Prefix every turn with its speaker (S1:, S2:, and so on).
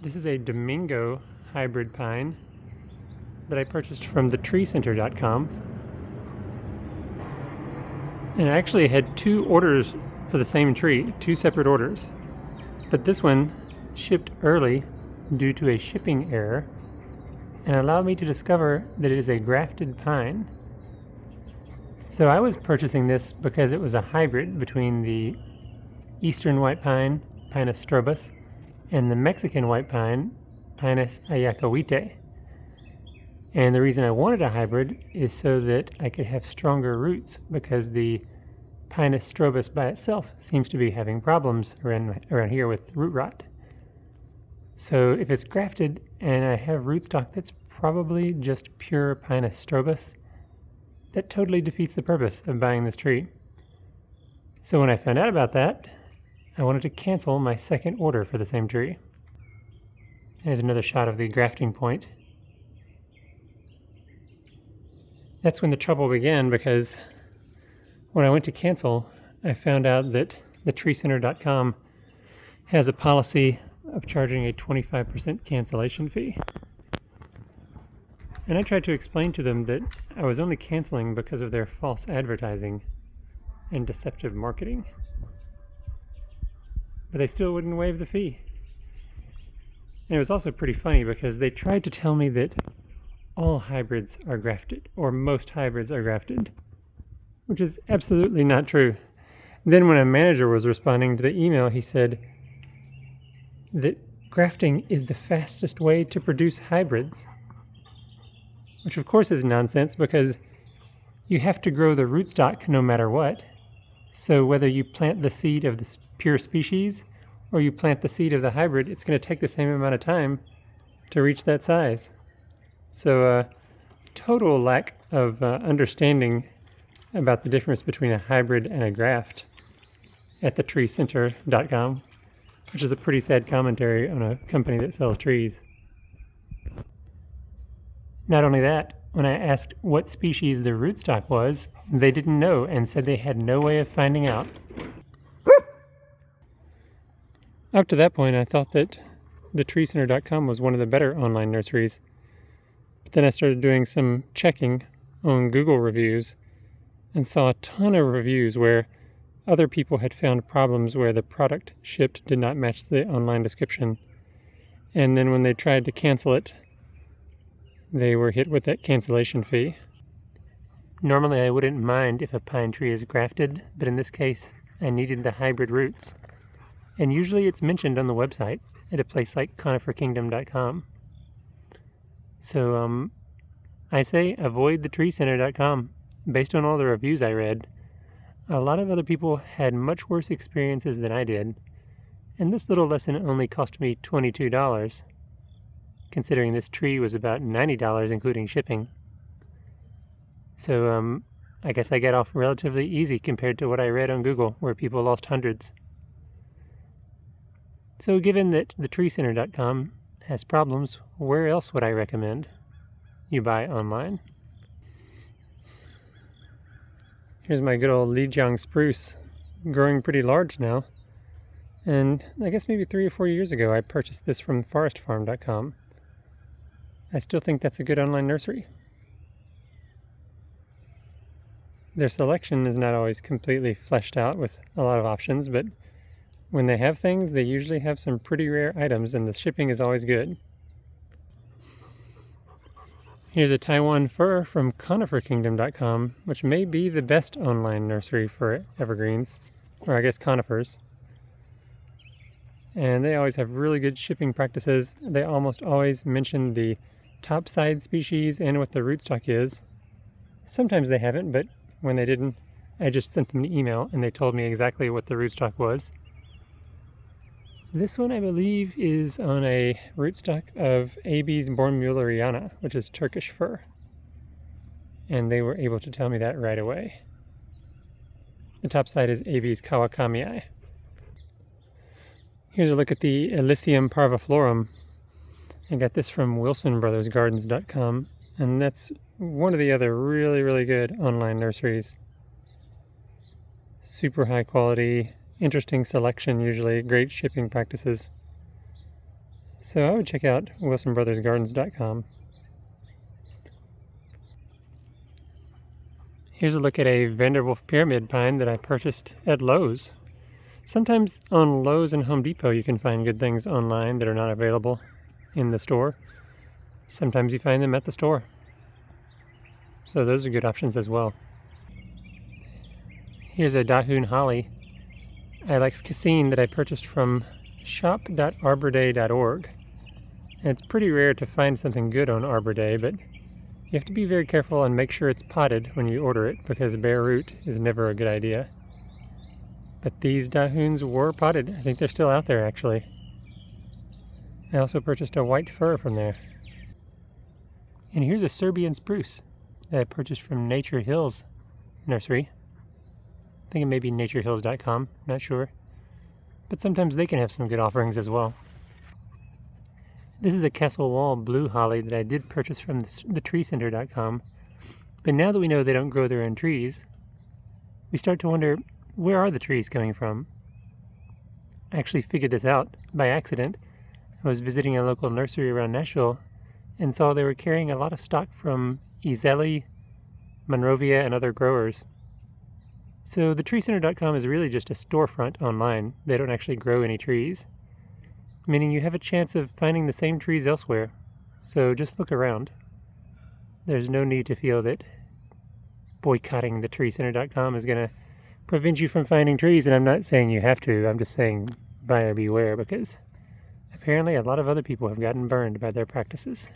S1: This is a Domingo hybrid pine that I purchased from thetreecenter.com. And I actually had 2 orders for the same tree, 2 separate orders. But this one shipped early due to a shipping error and allowed me to discover that it is a grafted pine. So I was purchasing this because it was a hybrid between the eastern white pine, Pinus strobus, and the Mexican white pine, Pinus ayacahuite. And the reason I wanted a hybrid is so that I could have stronger roots, because the Pinus strobus by itself seems to be having problems around here with root rot. So if it's grafted and I have rootstock that's probably just pure Pinus strobus, that totally defeats the purpose of buying this tree. So when I found out about that, I wanted to cancel my second order for the same tree. Here's another shot of the grafting point. That's when the trouble began, because when I went to cancel, I found out that thetreecenter.com has a policy of charging a 25% cancellation fee. And I tried to explain to them that I was only canceling because of their false advertising and deceptive marketing. But they still wouldn't waive the fee. And it was also pretty funny because they tried to tell me that all hybrids are grafted, or most hybrids are grafted, which is absolutely not true. Then when a manager was responding to the email, he said that grafting is the fastest way to produce hybrids, which of course is nonsense, because you have to grow the rootstock no matter what. So whether you plant the seed of the pure species or you plant the seed of the hybrid, it's going to take the same amount of time to reach that size. So total lack of understanding about the difference between a hybrid and a graft at thetreecenter.com, which is a pretty sad commentary on a company that sells trees. Not only that, when I asked what species the rootstock was, they didn't know and said they had no way of finding out. Up to that point, I thought that thetreecenter.com was one of the better online nurseries. But then I started doing some checking on Google reviews and saw a ton of reviews where other people had found problems where the product shipped did not match the online description. And then when they tried to cancel it, they were hit with that cancellation fee. Normally I wouldn't mind if a pine tree is grafted, but in this case I needed the hybrid roots. And usually it's mentioned on the website at a place like coniferkingdom.com. So I say avoid thetreecenter.com. Based on all the reviews I read, a lot of other people had much worse experiences than I did, and this little lesson only cost me $22, considering this tree was about $90 including shipping. So I guess I got off relatively easy compared to what I read on Google, where people lost hundreds. So given that thetreecenter.com has problems, where else would I recommend you buy online? Here's my good old Lijiang spruce, growing pretty large now. And I guess maybe 3 or 4 years ago I purchased this from forestfarm.com. I still think that's a good online nursery. Their selection is not always completely fleshed out with a lot of options, but when they have things, they usually have some pretty rare items, and the shipping is always good. Here's a Taiwan fir from coniferkingdom.com, which may be the best online nursery for evergreens, or I guess conifers. And they always have really good shipping practices. They almost always mention the topside species and what the rootstock is. Sometimes they haven't, but when they didn't, I just sent them an email and they told me exactly what the rootstock was. This one, I believe, is on a rootstock of Abies Bornmulleriana, which is Turkish fir. And they were able to tell me that right away. The top side is Abies Kawakamii. Here's a look at the Elysium parviflorum. I got this from wilsonbrothersgardens.com, and that's one of the other really, really good online nurseries. Super high quality, interesting selection usually, great shipping practices. So I would check out wilsonbrothersgardens.com. Here's a look at a Vanderwolf pyramid pine that I purchased at Lowe's. Sometimes on Lowe's and Home Depot you can find good things online that are not available in the store. Sometimes you find them at the store. So those are good options as well. Here's a Dahoon holly, Ilex cassine, that I purchased from shop.arborday.org. And it's pretty rare to find something good on Arbor Day, but you have to be very careful and make sure it's potted when you order it, because bare root is never a good idea. But these Dahoons were potted. I think they're still out there, actually. I also purchased a white fir from there. And here's a Serbian spruce that I purchased from Nature Hills Nursery. I think it may be naturehills.com, not sure. But sometimes they can have some good offerings as well. This is a Castle Wall blue holly that I did purchase from thetreecenter.com. But now that we know they don't grow their own trees, we start to wonder, where are the trees coming from? I actually figured this out by accident. I was visiting a local nursery around Nashville and saw they were carrying a lot of stock from Ezelli, Monrovia, and other growers. So thetreecenter.com is really just a storefront online. They don't actually grow any trees, meaning you have a chance of finding the same trees elsewhere. So just look around. There's no need to feel that boycotting thetreecenter.com is going to prevent you from finding trees, and I'm not saying you have to. I'm just saying buyer beware, because apparently a lot of other people have gotten burned by their practices.